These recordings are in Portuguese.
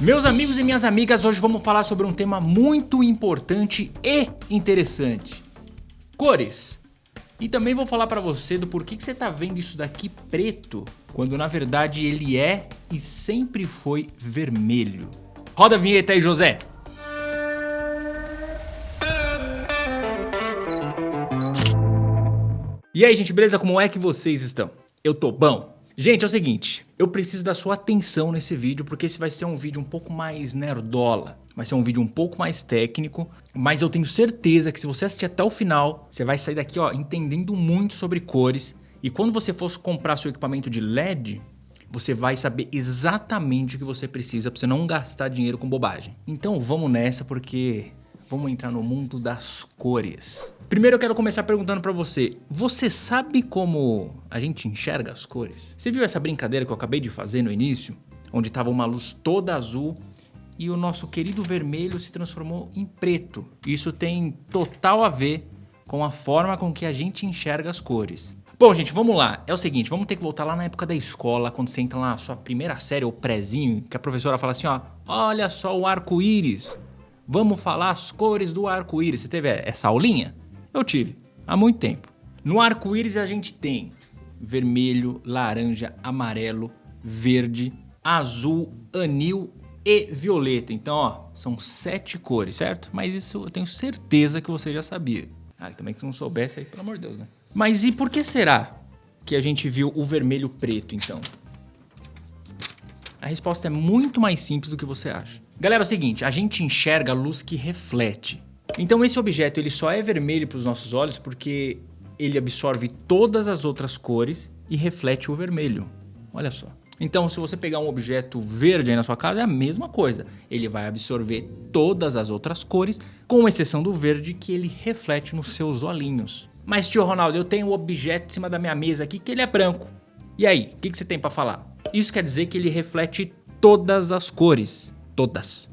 Meus amigos e minhas amigas, hoje vamos falar sobre um tema muito importante e interessante: cores. E também vou falar pra você do porquê que você tá vendo isso daqui preto, quando na verdade ele é e sempre foi vermelho. Roda a vinheta aí, José! E aí, gente, beleza? Como é que vocês estão? Eu tô bom. Gente, é o seguinte, eu preciso da sua atenção nesse vídeo, porque esse vai ser um vídeo um pouco mais nerdola. Vai ser um vídeo um pouco mais técnico, mas eu tenho certeza que se você assistir até o final, você vai sair daqui, ó, entendendo muito sobre cores. E quando você for comprar seu equipamento de LED, você vai saber exatamente o que você precisa para você não gastar dinheiro com bobagem. Então vamos nessa, porque vamos entrar no mundo das cores. Primeiro eu quero começar perguntando pra você, você sabe como a gente enxerga as cores? Você viu essa brincadeira que eu acabei de fazer no início? Onde tava uma luz toda azul e o nosso querido vermelho se transformou em preto. Isso tem total a ver com a forma com que a gente enxerga as cores. Bom, gente, vamos lá. É o seguinte, vamos ter que voltar lá na época da escola, quando você entra na sua primeira série ou prézinho, que a professora fala assim, ó, olha só o arco-íris. Vamos falar as cores do arco-íris. Você teve essa aulinha? Eu tive, há muito tempo. No arco-íris a gente tem vermelho, laranja, amarelo, verde, azul, anil e violeta. Então, ó, são 7 cores, certo? Mas isso eu tenho certeza que você já sabia. Ah, também que se não soubesse aí, pelo amor de Deus, né? Mas e por que será que a gente viu o vermelho preto, então? A resposta é muito mais simples do que você acha. Galera, é o seguinte, a gente enxerga a luz que reflete. Então esse objeto ele só é vermelho para os nossos olhos porque ele absorve todas as outras cores e reflete o vermelho. Olha só. Então se você pegar um objeto verde aí na sua casa é a mesma coisa. Ele vai absorver todas as outras cores, com exceção do verde que ele reflete nos seus olhinhos. Mas tio Ronaldo, eu tenho um objeto em cima da minha mesa aqui que ele é branco. E aí, o que você tem para falar? Isso quer dizer que ele reflete todas as cores. Todas.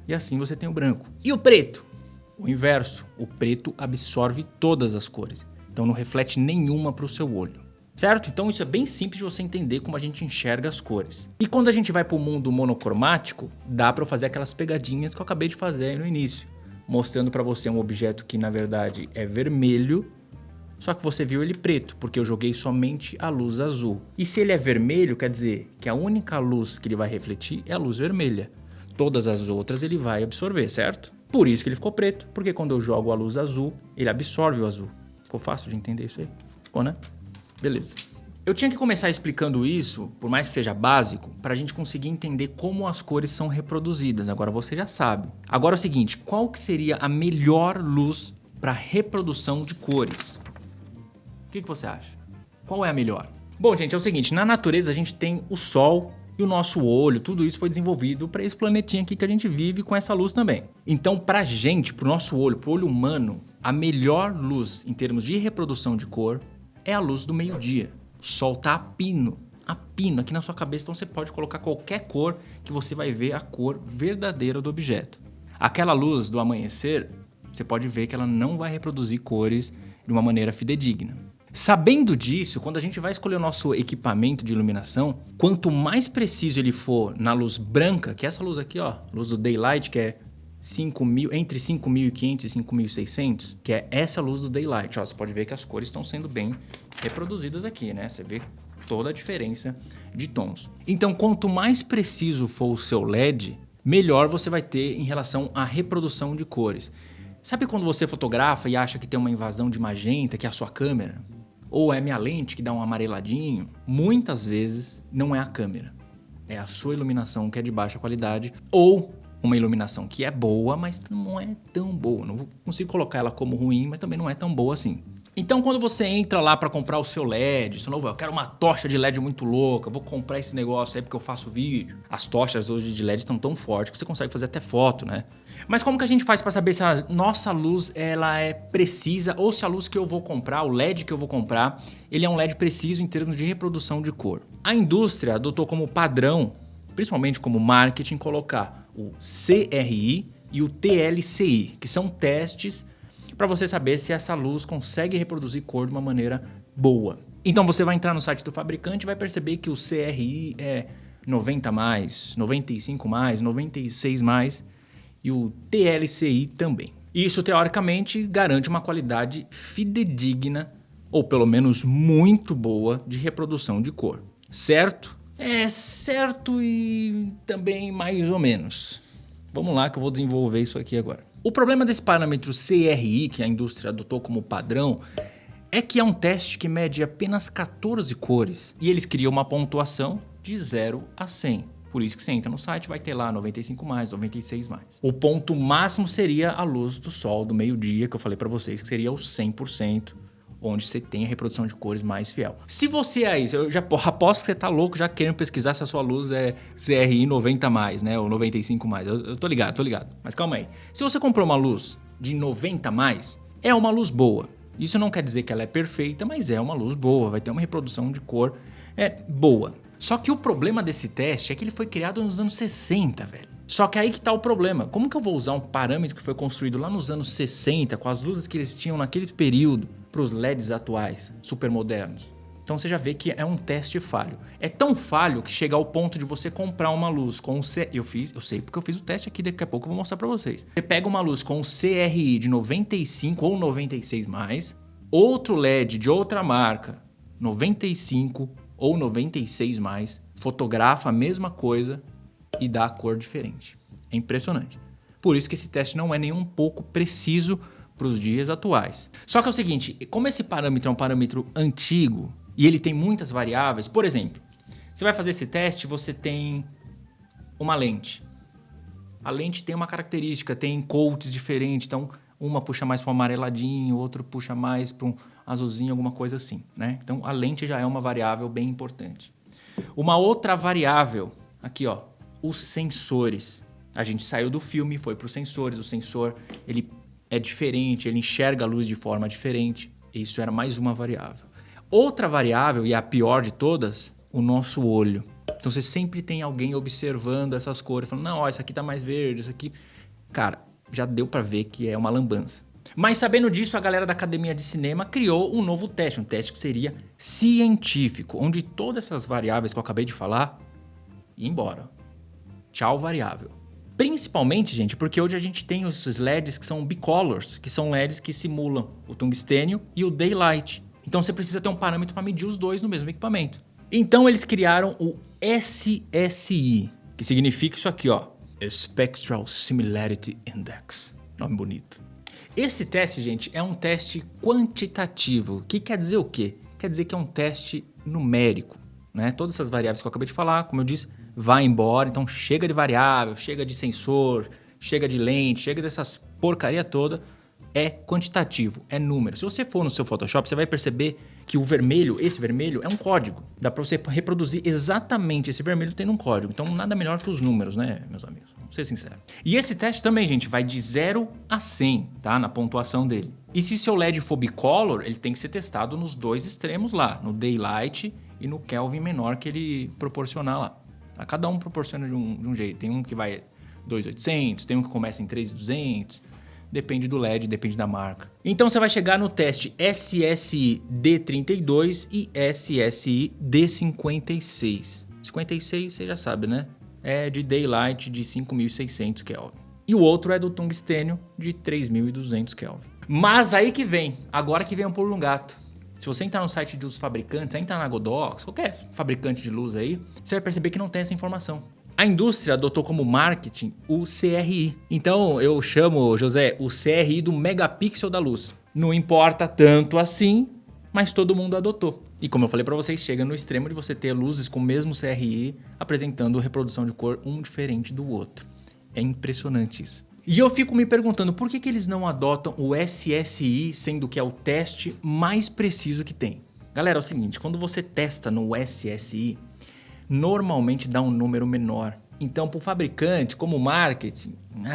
E assim você tem o branco. E o preto? O inverso, o preto absorve todas as cores, então não reflete nenhuma para o seu olho, certo? Então isso é bem simples de você entender como a gente enxerga as cores. E quando a gente vai para o mundo monocromático, dá para fazer aquelas pegadinhas que eu acabei de fazer aí no início, mostrando para você um objeto que na verdade é vermelho, só que você viu ele preto, porque eu joguei somente a luz azul. E se ele é vermelho, quer dizer que a única luz que ele vai refletir é a luz vermelha. Todas as outras ele vai absorver, certo? Por isso que ele ficou preto, porque quando eu jogo a luz azul, ele absorve o azul. Ficou fácil de entender isso aí? Ficou, né? Beleza. Eu tinha que começar explicando isso, por mais que seja básico, para a gente conseguir entender como as cores são reproduzidas. Agora você já sabe. Agora é o seguinte, qual que seria a melhor luz para reprodução de cores? O que você acha? Qual é a melhor? Bom, gente, é o seguinte, na natureza a gente tem o sol e o nosso olho, tudo isso foi desenvolvido para esse planetinha aqui que a gente vive com essa luz também. Então, pra gente, pro nosso olho, pro olho humano, a melhor luz em termos de reprodução de cor é a luz do meio-dia. O sol tá a pino aqui na sua cabeça, então você pode colocar qualquer cor que você vai ver a cor verdadeira do objeto. Aquela luz do amanhecer, você pode ver que ela não vai reproduzir cores de uma maneira fidedigna. Sabendo disso, quando a gente vai escolher o nosso equipamento de iluminação, quanto mais preciso ele for na luz branca, que é essa luz aqui, ó, luz do daylight, que é 5.000, entre 5.500 e 5.600, que é essa luz do daylight, ó, você pode ver que as cores estão sendo bem reproduzidas aqui, né? Você vê toda a diferença de tons. Então, quanto mais preciso for o seu LED, melhor você vai ter em relação à reprodução de cores. Sabe quando você fotografa e acha que tem uma invasão de magenta, que é a sua câmera? Ou é minha lente que dá um amareladinho? Muitas vezes não é a câmera, é a sua iluminação que é de baixa qualidade ou uma iluminação que é boa, mas não é tão boa. Não consigo colocar ela como ruim, mas também não é tão boa assim. Então quando você entra lá para comprar o seu LED, você não, eu quero uma tocha de LED muito louca, vou comprar esse negócio aí porque eu faço vídeo. As tochas hoje de LED estão tão fortes que você consegue fazer até foto, né? Mas como que a gente faz para saber se a nossa luz ela é precisa ou se a luz que eu vou comprar, o LED que eu vou comprar, ele é um LED preciso em termos de reprodução de cor? A indústria adotou como padrão, principalmente como marketing, colocar o CRI e o TLCI, que são testes para você saber se essa luz consegue reproduzir cor de uma maneira boa. Então você vai entrar no site do fabricante e vai perceber que o CRI é 90+, 95+, 96+, e o TLCI também. Isso, teoricamente, garante uma qualidade fidedigna, ou pelo menos muito boa, de reprodução de cor. Certo? É certo e também mais ou menos. Vamos lá que eu vou desenvolver isso aqui agora. O problema desse parâmetro CRI, que a indústria adotou como padrão, é que é um teste que mede apenas 14 cores e eles criam uma pontuação de 0 a 100. Por isso que você entra no site, vai ter lá 95+, 96+. O ponto máximo seria a luz do sol do meio-dia, que eu falei pra vocês, que seria o 100%, onde você tem a reprodução de cores mais fiel. Se você aí, eu já aposto que você tá louco já querendo pesquisar se a sua luz é CRI 90+, né, ou 95+. Eu tô ligado. Mas calma aí. Se você comprou uma luz de 90+, é uma luz boa. Isso não quer dizer que ela é perfeita, mas é uma luz boa, vai ter uma reprodução de cor boa. Só que o problema desse teste é que ele foi criado nos anos 60, velho. Só que aí que tá o problema. Como que eu vou usar um parâmetro que foi construído lá nos anos 60, com as luzes que eles tinham naquele período, para os LEDs atuais, super modernos? Então você já vê que é um teste falho. É tão falho que chega ao ponto de você comprar uma luz com o eu sei porque eu fiz o teste aqui, daqui a pouco eu vou mostrar para vocês. Você pega uma luz com o CRI de 95 ou 96+, outro LED de outra marca, 95 ou 96+, fotografa a mesma coisa e dá a cor diferente. É impressionante. Por isso que esse teste não é nem um pouco preciso para os dias atuais. Só que é o seguinte, como esse parâmetro é um parâmetro antigo e ele tem muitas variáveis, por exemplo, você vai fazer esse teste, você tem uma lente. A lente tem uma característica, tem coats diferentes, então uma puxa mais para um amareladinho, outro puxa mais para um azulzinho, alguma coisa assim, né? Então a lente já é uma variável bem importante. Uma outra variável, aqui ó, os sensores. A gente saiu do filme, foi para os sensores, o sensor ele é diferente, ele enxerga a luz de forma diferente. Isso era mais uma variável. Outra variável, e a pior de todas, o nosso olho. Então você sempre tem alguém observando essas cores, falando, não, ó, isso aqui tá mais verde, isso aqui... Cara, já deu pra ver que é uma lambança. Mas sabendo disso, a galera da Academia de Cinema criou um novo teste, um teste que seria científico, onde todas essas variáveis que eu acabei de falar, iam embora. Tchau, variável. Principalmente, gente, porque hoje a gente tem esses LEDs que são bicolors, que são LEDs que simulam o tungstênio e o daylight. Então você precisa ter um parâmetro para medir os dois no mesmo equipamento. Então eles criaram o SSI, que significa isso aqui, ó, Spectral Similarity Index. Nome bonito. Esse teste, gente, é um teste quantitativo. Que quer dizer o quê? Quer dizer que é um teste numérico, né? Todas essas variáveis que eu acabei de falar, como eu disse, vai embora. Então chega de variável, chega de sensor, chega de lente, chega dessas porcaria toda. É quantitativo, é número. Se você for no seu Photoshop, você vai perceber que o vermelho, esse vermelho, é um código. Dá para você reproduzir exatamente esse vermelho tendo um código. Então nada melhor que os números, né, meus amigos? Vamos ser sinceros. E esse teste também, gente, vai de 0 a 100, tá? Na pontuação dele. E se seu LED for bicolor, ele tem que ser testado nos dois extremos lá, no daylight e no Kelvin menor que ele proporcionar lá. Tá? Cada um proporciona de um jeito. Tem um que vai 2.800, tem um que começa em 3.200... Depende do LED, depende da marca. Então você vai chegar no teste SSI D32 e SSI D56. 56 você já sabe, né? É de daylight de 5.600 Kelvin. E o outro é do tungstênio de 3.200 Kelvin. Mas aí que vem, agora que vem um pulo no gato. Se você entrar no site dos fabricantes, entrar na Godox, qualquer fabricante de luz aí, você vai perceber que não tem essa informação. A indústria adotou como marketing o CRI. Então eu chamo, José, o CRI do megapixel da luz. Não importa tanto assim, mas todo mundo adotou. E como eu falei para vocês, chega no extremo de você ter luzes com o mesmo CRI apresentando reprodução de cor um diferente do outro. É impressionante isso. E eu fico me perguntando por que eles não adotam o SSI, sendo que é o teste mais preciso que tem. Galera, é o seguinte, quando você testa no SSI, normalmente dá um número menor. Então, para o fabricante, como marketing,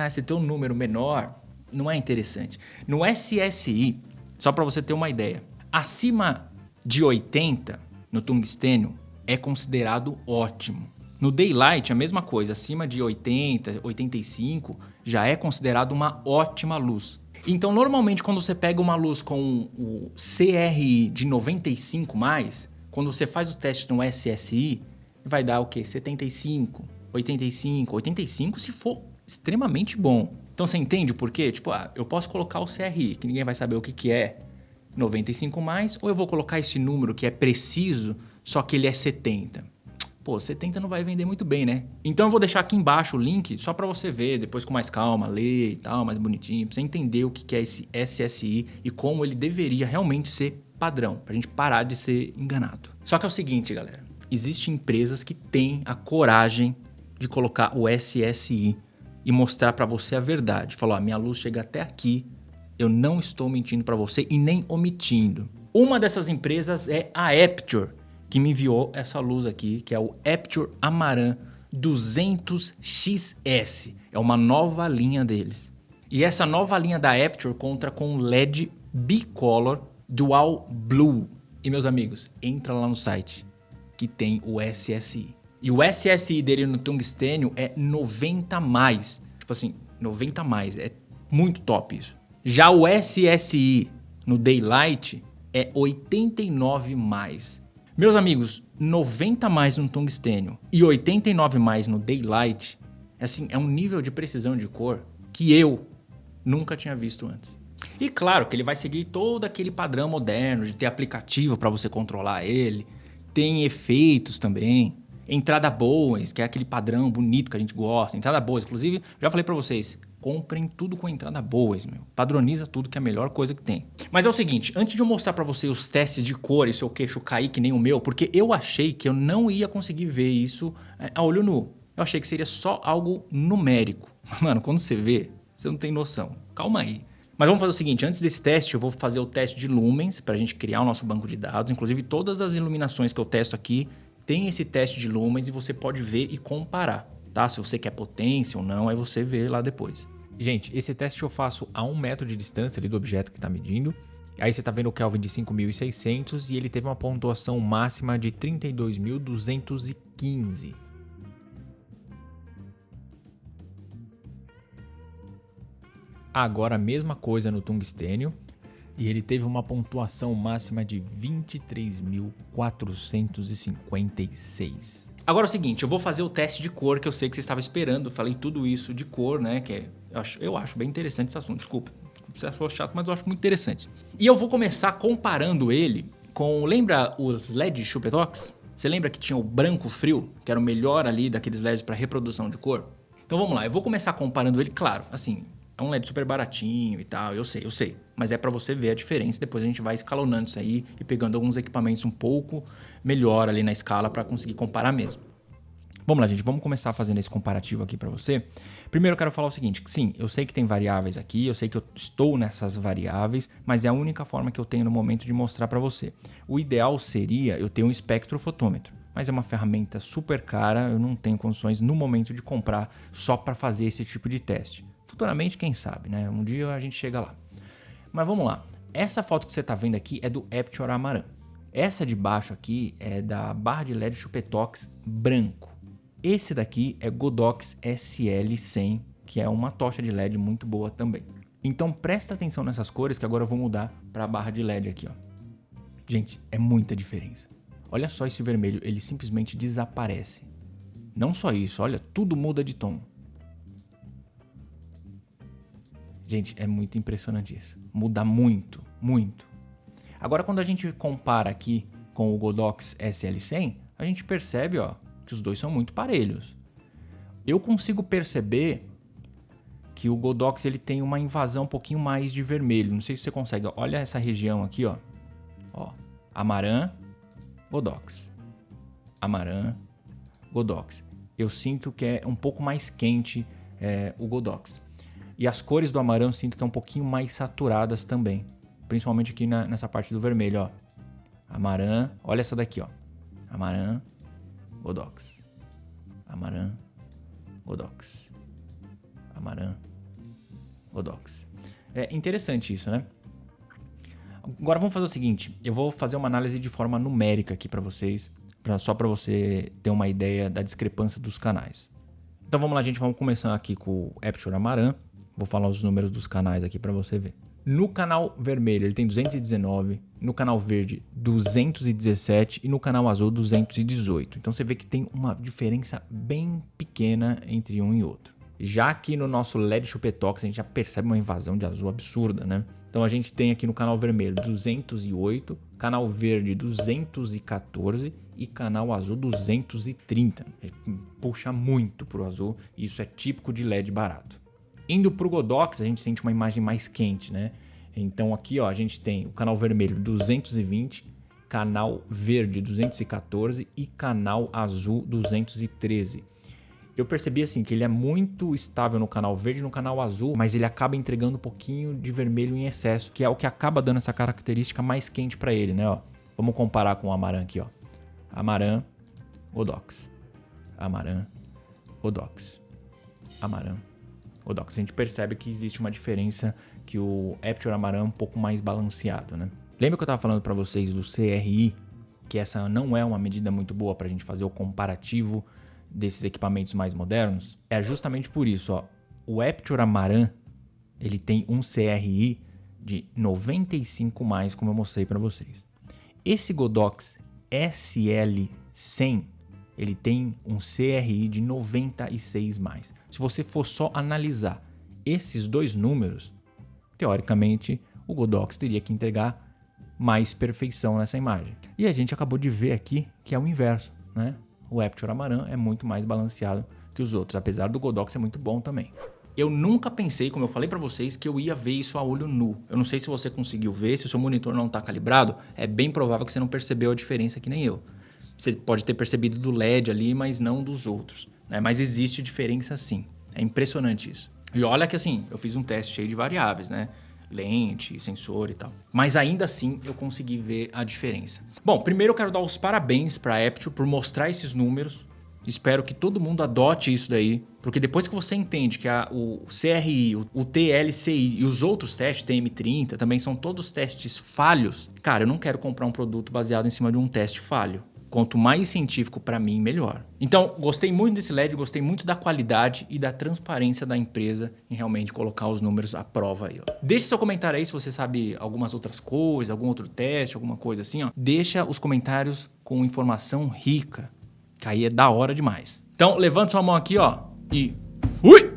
você ter um número menor não é interessante. No SSI, só para você ter uma ideia, acima de 80 no tungstênio é considerado ótimo. No daylight, a mesma coisa, acima de 80, 85 já é considerado uma ótima luz. Então, normalmente, quando você pega uma luz com o CRI de 95+, quando você faz o teste no SSI, vai dar o quê? 75, 85, 85 se for extremamente bom. Então você entende o porquê? Tipo, eu posso colocar o CRI, que ninguém vai saber o que é 95 mais, ou eu vou colocar esse número que é preciso, só que ele é 70. Pô, 70 não vai vender muito bem, né? Então eu vou deixar aqui embaixo o link só para você ver, depois com mais calma, ler e tal, mais bonitinho, pra você entender o que é esse SSI e como ele deveria realmente ser padrão, pra gente parar de ser enganado. Só que é o seguinte, galera, existem empresas que têm a coragem de colocar o SSI e mostrar para você a verdade. Falar, minha luz chega até aqui, eu não estou mentindo para você e nem omitindo. Uma dessas empresas é a Aputure, que me enviou essa luz aqui, que é o Aputure Amaran 200XS. É uma nova linha deles. E essa nova linha da Aputure conta com LED Bicolor Dual Blue. E meus amigos, entra lá no site que tem o SSI. E o SSI dele no tungstênio é 90 mais. Tipo assim, 90 mais. É muito top isso. Já o SSI no Daylight é 89 mais. Meus amigos, 90 mais no tungstênio e 89 mais no Daylight, assim, é um nível de precisão de cor que eu nunca tinha visto antes. E claro que ele vai seguir todo aquele padrão moderno de ter aplicativo para você controlar ele, tem efeitos também, entrada Bowens, que é aquele padrão bonito que a gente gosta, entrada Bowens, inclusive, já falei para vocês, comprem tudo com entrada Bowens, meu. Padroniza tudo, que é a melhor coisa que tem. Mas é o seguinte, antes de eu mostrar pra você os testes de cor e seu queixo cair que nem o meu, porque eu achei que eu não ia conseguir ver isso a olho nu. Eu achei que seria só algo numérico. Mano, quando você vê, você não tem noção. Calma aí. Mas vamos fazer o seguinte, antes desse teste eu vou fazer o teste de lumens pra gente criar o nosso banco de dados. Inclusive todas as iluminações que eu testo aqui tem esse teste de lumens e você pode ver e comparar. Tá? Se você quer potência ou não, aí você vê lá depois. Gente, esse teste eu faço a 1 metro de distância ali do objeto que está medindo. Aí você está vendo o Kelvin de 5.600 e ele teve uma pontuação máxima de 32.215. Agora a mesma coisa no tungstênio e ele teve uma pontuação máxima de 23.456. Agora é o seguinte, eu vou fazer o teste de cor que eu sei que você estava esperando. Falei tudo isso de cor, né? Que eu acho bem interessante esse assunto. Desculpa, você achou chato, mas eu acho muito interessante. E eu vou começar comparando ele com... Lembra os LED Chupetox? Você lembra que tinha o branco frio? Que era o melhor ali daqueles LEDs para reprodução de cor? Então vamos lá, eu vou começar comparando ele, claro, assim... É um LED super baratinho e tal, eu sei. Mas é para você ver a diferença. Depois a gente vai escalonando isso aí e pegando alguns equipamentos um pouco melhor ali na escala para conseguir comparar mesmo. Vamos lá, gente. Vamos começar fazendo esse comparativo aqui para você. Primeiro eu quero falar o seguinte. Sim, eu sei que tem variáveis aqui. Eu sei que eu estou nessas variáveis. Mas é a única forma que eu tenho no momento de mostrar para você. O ideal seria eu ter um espectrofotômetro. Mas é uma ferramenta super cara. Eu não tenho condições no momento de comprar só para fazer esse tipo de teste. Futuramente, quem sabe, né? Um dia a gente chega lá. Mas vamos lá. Essa foto que você está vendo aqui é do Aputure Amaran. Essa de baixo aqui é da barra de LED Chupetox branco. Esse daqui é Godox SL100, que é uma tocha de LED muito boa também. Então presta atenção nessas cores que agora eu vou mudar para a barra de LED aqui, ó. Gente, é muita diferença. Olha só esse vermelho, ele simplesmente desaparece. Não só isso, olha, tudo muda de tom. Gente, é muito impressionante isso. Muda muito, muito. Agora, quando a gente compara aqui com o Godox SL100, a gente percebe, ó, que os dois são muito parelhos. Eu consigo perceber que o Godox ele tem uma invasão um pouquinho mais de vermelho. Não sei se você consegue. Olha essa região aqui, ó. Ó, Amaran, Godox. Amaran, Godox. Eu sinto que é um pouco mais quente o Godox. E as cores do Amaran eu sinto que é um pouquinho mais saturadas também. Principalmente aqui nessa parte do vermelho, ó. Amaran, olha essa daqui, ó. Amaran, Godox. Amaran, Godox. Amaran, Godox. É interessante isso, né? Agora vamos fazer o seguinte. Eu vou fazer uma análise de forma numérica aqui para vocês. Só para você ter uma ideia da discrepância dos canais. Então vamos lá, gente. Vamos começar aqui com o Aputure Amaran. Vou falar os números dos canais aqui para você ver. No canal vermelho ele tem 219, no canal verde 217 e no canal azul 218. Então você vê que tem uma diferença bem pequena entre um e outro. Já aqui no nosso LED Chupetox a gente já percebe uma invasão de azul absurda, né? Então a gente tem aqui no canal vermelho 208, canal verde 214 e canal azul 230. Puxa muito pro azul e isso é típico de LED barato. Indo pro Godox a gente sente uma imagem mais quente, né? Então aqui ó, a gente tem o canal vermelho 220, canal verde 214 e canal azul 213. Eu percebi assim que ele é muito estável no canal verde e no canal azul, mas ele acaba entregando um pouquinho de vermelho em excesso, que é o que acaba dando essa característica mais quente para ele, né? Ó, vamos comparar com o Amaran aqui, ó. Amaran, Godox. Amaran, Godox. Amaran, Godox. A gente percebe que existe uma diferença, que o Aperture Amaran é um pouco mais balanceado, né? Lembra que eu estava falando para vocês do CRI, que essa não é uma medida muito boa para a gente fazer o comparativo desses equipamentos mais modernos? É justamente por isso, ó. O Aperture Amaran, ele tem um CRI de 95 mais, como eu mostrei para vocês. Esse Godox SL100, ele tem um CRI de 96 mais. Se você for só analisar esses dois números, teoricamente o Godox teria que entregar mais perfeição nessa imagem. E a gente acabou de ver aqui que é o inverso, né? O Aperture Amaran é muito mais balanceado que os outros, apesar do Godox ser muito bom também. Eu nunca pensei, como eu falei para vocês, que eu ia ver isso a olho nu. Eu não sei se você conseguiu ver, se o seu monitor não está calibrado, é bem provável que você não percebeu a diferença que nem eu. Você pode ter percebido do LED ali, mas não dos outros, né? Mas existe diferença sim. É impressionante isso. E olha que assim, eu fiz um teste cheio de variáveis, né? Lente, sensor e tal. Mas ainda assim eu consegui ver a diferença. Bom, primeiro eu quero dar os parabéns para a Aperture por mostrar esses números. Espero que todo mundo adote isso daí, porque depois que você entende que o CRI, o TLCI e os outros testes, TM30, também são todos testes falhos, cara, eu não quero comprar um produto baseado em cima de um teste falho. Quanto mais científico para mim, melhor. Então, gostei muito desse LED, gostei muito da qualidade e da transparência da empresa em realmente colocar os números à prova aí, ó. Deixa seu comentário aí se você sabe algumas outras coisas, algum outro teste, alguma coisa assim, ó. Deixa os comentários com informação rica, que aí é da hora demais. Então, levanta sua mão aqui, ó, e fui!